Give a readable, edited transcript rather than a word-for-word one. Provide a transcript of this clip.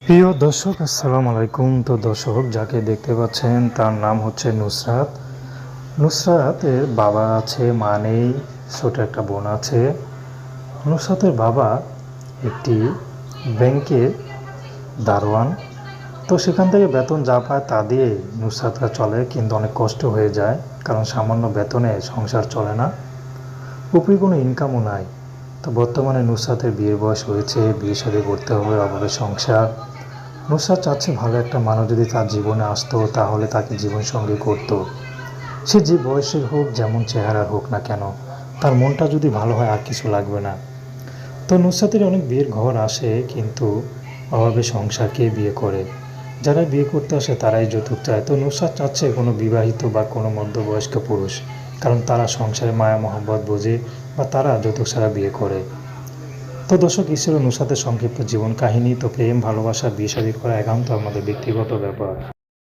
প্রিয় দর্শক, আসসালামু আলাইকুম। তো দর্শক, যাকে দেখতে পাচ্ছেন তার নাম হচ্ছে নুসরাত। নুসরাতের বাবা আছে, মা নেই, ছোট একটা বোন আছে। নুসরাতের বাবা একটি ব্যাংকে দারোয়ান। তো সেখান থেকে বেতন যা পায় তা দিয়ে নুসরাতরা চলে, কিন্তু অনেক কষ্ট হয়ে যায়, কারণ সামান্য বেতনে সংসার চলে না, উপরি কোনো ইনকামও নাই। তো বর্তমানে নুসরাতের বিয়ের বয়স হয়েছে, বিয়ে শাদী করতে হবে, অভাবে সংসার। নুসরাত চাচ্ছে ভালো একটা মানুষ যদি তার জীবনে আসতো, তাহলে তাকে জীবনসঙ্গী করতো। সে যে বয়সের হোক, যেমন চেহারার হোক না কেন, তার মনটা যদি ভালো হয় আর কিছু লাগবে না। তো নুসরাতের অনেক বিয়ের ঘর আসে, কিন্তু অভাবে সংসার কে বিয়ে করে? যারা বিয়ে করতে আসে তারাই যৌতুক চায়। তো নুসরাত চাচ্ছে কোনো বিবাহিত বা কোনো মধ্যবয়স্ক পুরুষ, কারণ তারা সংসারে মায়া মহব্বত বোঝে, বা তারা যৌতুক ছাড়া বিয়ে করে। তো দর্শক, এই ছিল নুসরাতের সংক্ষিপ্ত জীবন কাহিনী। তো প্রেম, ভালোবাসা, বিয়ে শাদী করা একান্ত আমাদের ব্যক্তিগত ব্যাপার।